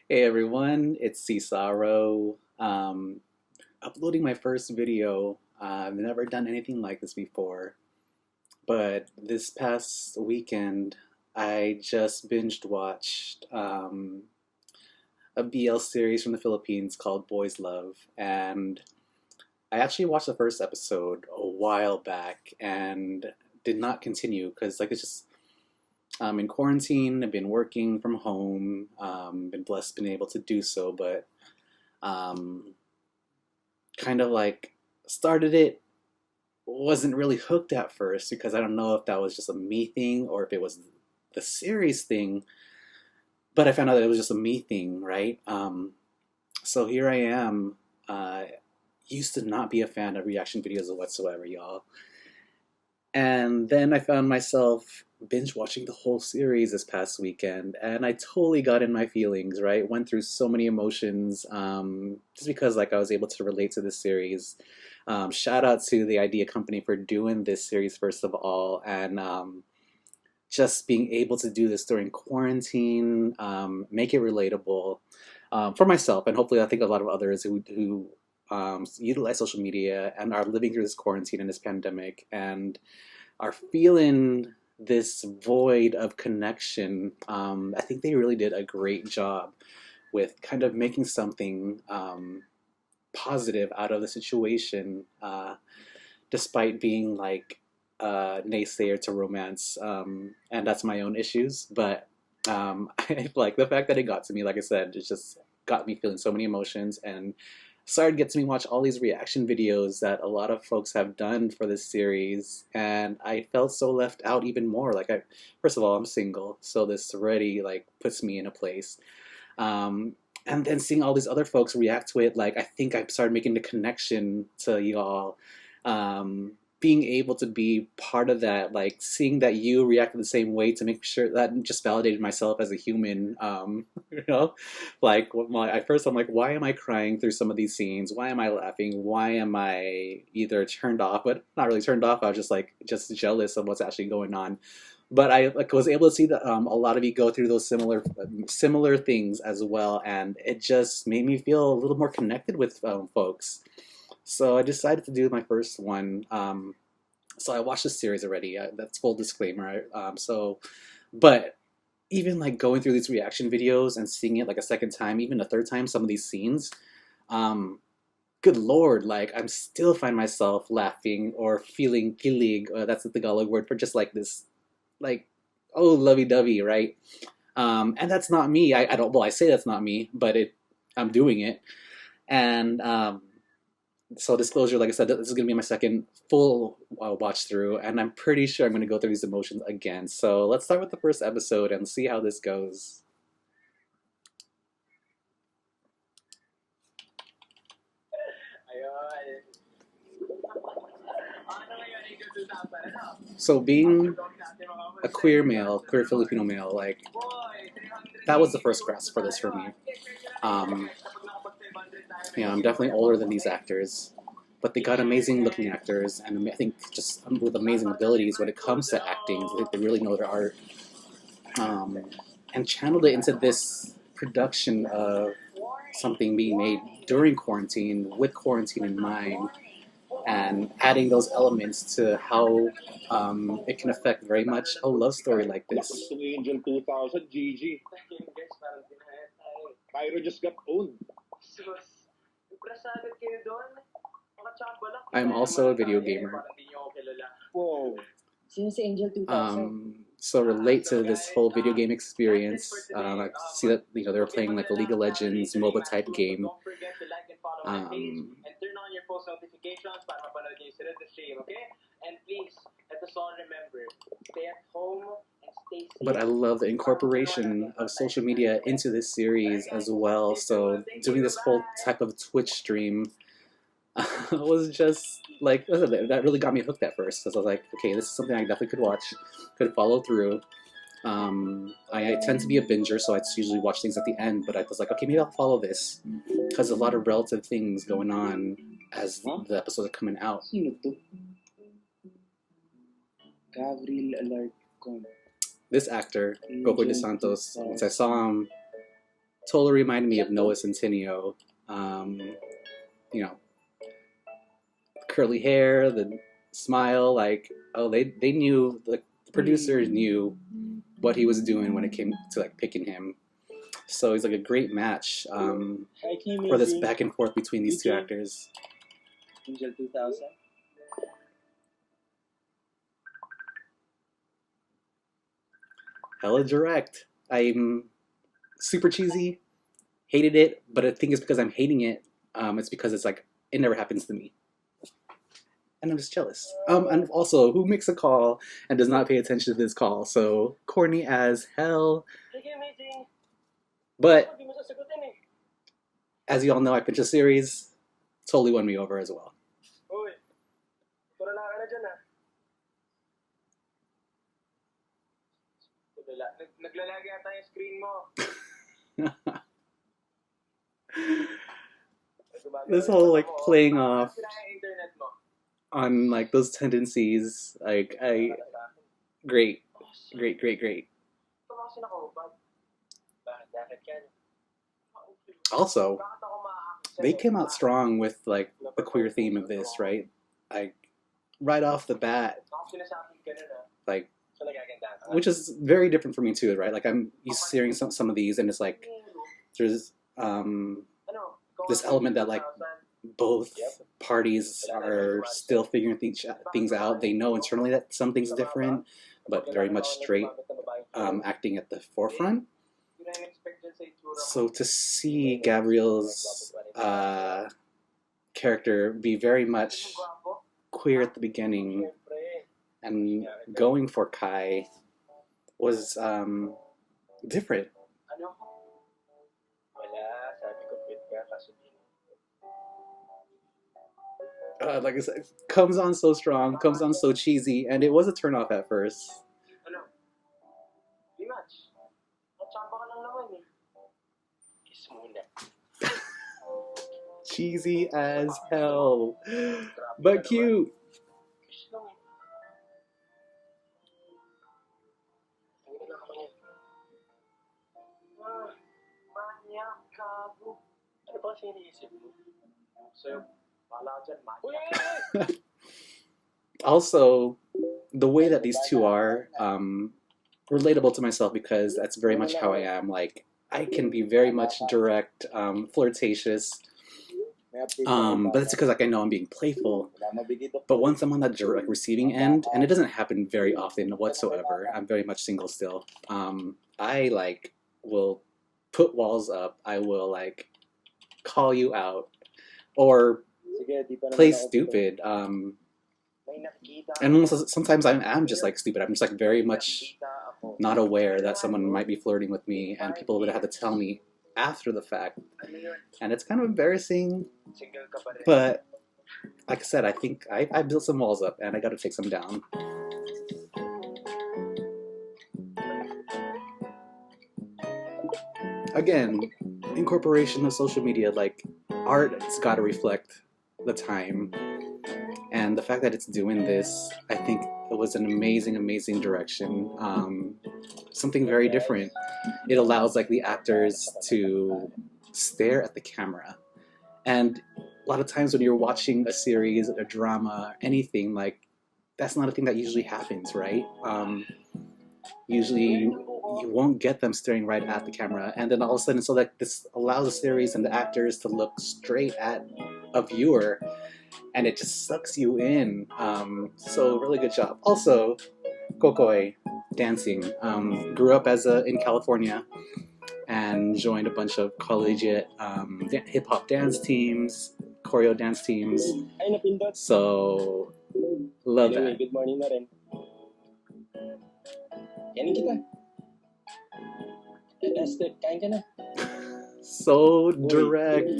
Hey everyone, it's Cesaro. Uploading my first video. I've never done anything like this before, but this past weekend I just binged watched a BL series from the Philippines called Boys Love, and I actually watched the first episode a while back and did not continue because it's just I'm in quarantine. I've been working from home. Been blessed, been able to do so, but um, kind of like started it, wasn't really hooked at first because I don't know if that was just a me thing or if it was the series thing, but I found out that it was just a me thing, right? So here I am. Used to not be a fan of reaction videos whatsoever, y'all. And then I found myself binge watching the whole series this past weekend, and I totally got in my feelings, right? Went through so many emotions, just because I was able to relate to this series. Shout out to the Idea Company for doing this series first of all, and just being able to do this during quarantine, make it relatable for myself, and hopefully I think a lot of others who utilize social media and are living through this quarantine and this pandemic and are feeling this void of connection. I think they really did a great job with kind of making something positive out of the situation, despite being like a naysayer to romance, and that's my own issues. But I like the fact that it got to me. Like I said, it just got me feeling so many emotions and started getting me watch all these reaction videos that a lot of folks have done for this series, and I felt so left out even more. First of all, I'm single, so this already like puts me in a place. Um, and then seeing all these other folks react to it, like I think I started making the connection to y'all. Being able to be part of that, like seeing that you reacted the same way to make sure that just validated myself as a human. You know, at first I'm like, why am I crying through some of these scenes? Why am I laughing? Why am I either turned off, but not really turned off? I was just jealous of what's actually going on. But I was able to see that a lot of you go through those similar things as well, and it just made me feel a little more connected with folks. So I decided to do my first one. So I watched the series already. That's full disclaimer. But even like going through these reaction videos and seeing it like a second time, even a third time, some of these scenes, um, good lord, like I'm still find myself laughing or feeling kilig. That's the Tagalog word for just like this, like oh lovey-dovey, right? And that's not me. I don't. Well, I say that's not me, but I'm doing it. And so disclosure, like I said, this is gonna be my second full watch through, and I'm pretty sure I'm gonna go through these emotions again. So let's start with the first episode and see how this goes. So being a queer male, queer Filipino male, like that was the first grasp for this for me. Um, I'm definitely older than these actors, but they got amazing looking actors, and I think just with amazing abilities when it comes to acting. I think they really know their art, um, and channeled it into this production of something being made during quarantine with quarantine in mind, and adding those elements to how it can affect very much a love story like this. Angel 2000, GG. Cairo just got owned. I'm also a video gamer. Whoa. Since Angel 2000. So relate to this whole video game experience. I see that they were playing like a League of Legends MOBA type game. And turn on your post notifications para mapanood niyo yung the stream, okay? And please, let us all remember, stay at home and stay safe. But I love the incorporation of social media into this series as well. So doing this whole type of Twitch stream was just like that really got me hooked at first, because I was like, okay, this is something I definitely could watch, could follow through. I tend to be a binger, so I usually watch things at the end, but I was like, okay, maybe I'll follow this, because a lot of relative things going on as the episodes are coming out. This actor, Coco de Santos, once I saw him, totally reminded me of Noah Centineo. You know, curly hair, the smile, like, oh, they knew, the producers knew what he was doing when it came to like picking him. So he's like a great match for this back and forth between these two actors. Angel 2000. Hella direct. I'm super cheesy, hated it, but I think it's because I'm hating it. It's because it's like, it never happens to me. And I'm just jealous. And also, who makes a call and does not pay attention to this call? So, corny as hell. But, as you all know, I pitched a series. Totally won me over as well. Uy, tulala ka na dyan ah. Naglalagay ata yung screen mo. This whole like playing off on like those tendencies, like great. Also, they came out strong with like the queer theme of this, right? Like right off the bat, like, which is very different for me too, right? Like I'm used to hearing some of these, and it's like there's this element that like both parties are still figuring things out. They know internally that something's different, but very much straight acting at the forefront. So to see Gabriel's character be very much queer at the beginning and going for Kai was different. Like I said, comes on so strong, comes on so cheesy, and it was a turnoff at first. Cheesy as hell, but cute. Also, the way that these two are relatable to myself, because that's very much how I am. Like, I can be very much direct, flirtatious, but it's because like I know I'm being playful. But once I'm on that direct receiving end, and it doesn't happen very often whatsoever, I'm very much single still. I like will put walls up. I will like call you out or play stupid. And sometimes I'm just like stupid. I'm just like very much not aware that someone might be flirting with me, and people would have to tell me after the fact, and it's kind of embarrassing. But like I said, I think I built some walls up, and I got to take some down. Again, incorporation of social media, like art's got to reflect the time, and the fact that it's doing this, I think it was an amazing direction. Something very different. It allows like the actors to stare at the camera, and a lot of times when you're watching a series, a drama, anything, like that's not a thing that usually happens, right? Usually you won't get them staring right at the camera, and then all of a sudden, so that this allows the series and the actors to look straight at a viewer, and it just sucks you in. So really good job. Also, Kokoi dancing. Grew up in California and joined a bunch of collegiate hip hop dance teams, choreo dance teams. So love that. Good morning na rin. Kainin kita. Esther, kain ka na. So direct.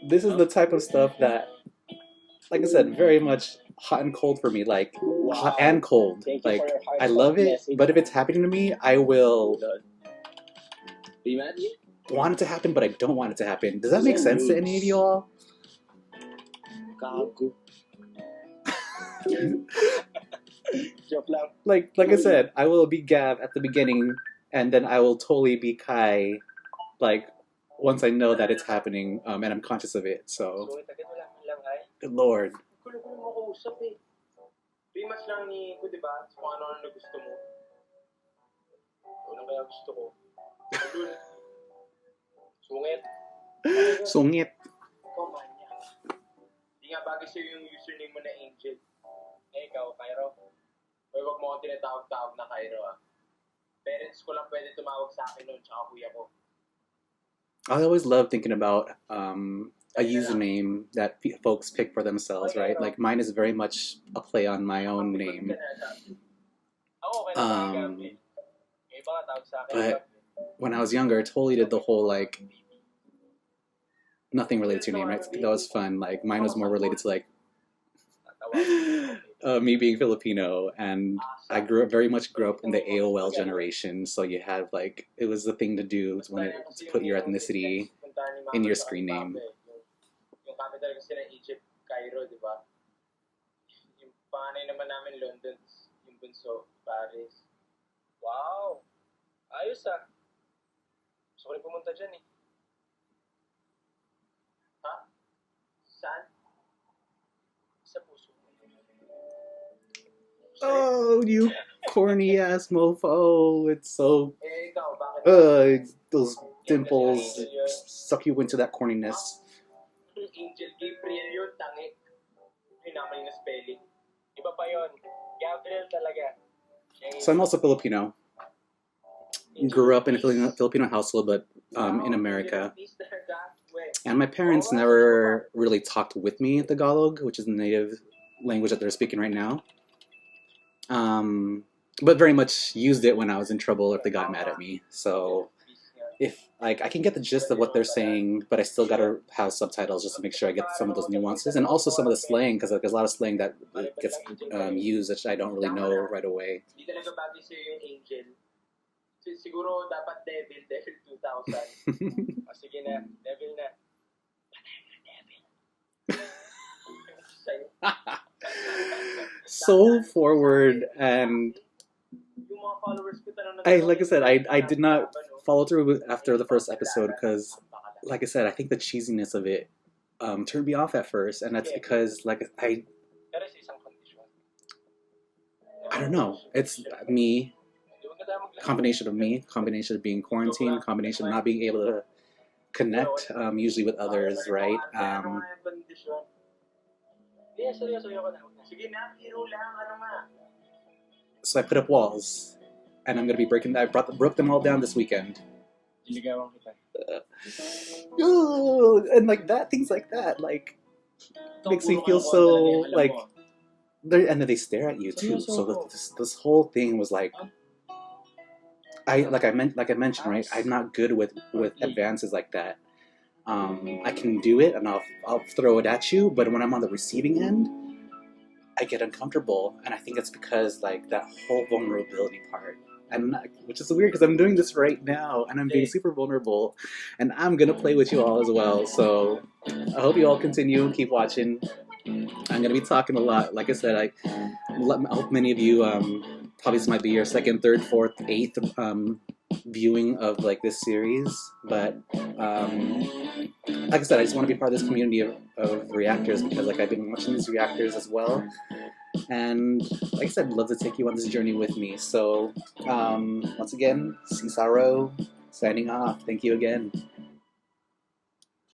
This is the type of stuff that, like I said, very much hot and cold for me. Like hot and cold. Like I love it, but if it's happening to me, I will want it to happen, but I don't want it to happen. Does that make sense to any of you all? Like I said, I will be Gav at the beginning, and then I will totally be Kai, like once I know that it's happening, and I'm conscious of it. So, Sungit agad, wala man lang ay. good lord. Gulo-gulo mo kausap eh. 3 months lang ni ko, di ba? Kung ano-ano na gusto mo. Ano kaya gusto ko? Dun. Sungit. Sungit. Ikaw, manya. Di nga bagay sa'yo yung username mo na Angel. Eh, ikaw, Cairo. Huwag mo akong tinatawag-tawag na Cairo ah. Parents ko lang pwede tumawag sa akin noon, tsaka kuya ko. I always love thinking about a username that folks pick for themselves, right? Like mine is very much a play on my own name. Ako, okay na gamit. Yung iba nga tawag sa akin. But when I was younger, I totally did the whole like nothing related to your name, right? That was fun. Like mine was more related to like me being Filipino, and I very much grew up in the AOL generation. So you had like it was the thing to do to put your ethnicity in your screen name. Yung capital kasi ng Egypt, Cairo, di ba? Yung panganay naman namin, London, yung bunso, Paris. Wow! Ayos ah. Gusto ko rin pumunta dyan eh. Ha? Saan? Sa puso. Oh, you corny ass mofo! It's so Eh, ikaw, bakit? those dimples suck you into that corniness. Angel Gabriel yun, tangi. Yung naman yung spelling. Iba pa yun. Gabriel talaga. So I'm also Filipino. Grew up in a Filipino household, but in America. And my parents never really talked with me Tagalog, which is the native language that they're speaking right now. But very much used it when I was in trouble if they got mad at me. So if like I can get the gist of what they're saying, but I still gotta have subtitles just to make sure I get some of those nuances and also some of the slang, because there's a lot of slang that gets used that I don't really know right away. Di talaga bagay sa'yo yung Angel. Siguro dapat Devil 2000. O sige na, devil na. So forward, and like I said, I did not follow through after the first episode because, like I said, I think the cheesiness of it turned me off at first, and that's because like I don't know, it's me, combination of being quarantined, combination of not being able to connect usually with others, right? So I put up walls, and I'm gonna be breaking. I broke them all down this weekend. And like that, things like that, like makes me feel so like. And then they stare at you too. So this whole thing was like, I mentioned, right? I'm not good with advances like that. I can do it and I'll throw it at you, but when I'm on the receiving end, I get uncomfortable, and I think it's because like that whole vulnerability part. Which is weird because I'm doing this right now and I'm being super vulnerable, and I'm gonna play with you all as well. So I hope you all continue and keep watching. I'm gonna be talking a lot. Like I said, I hope many of you probably this might be your second, third, fourth, eighth viewing of like this series, but like I said, I just want to be part of this community of reactors because like I've been watching these reactors as well, and like I said, I'd love to take you on this journey with me. So once again, Cesaro signing off. Thank you again.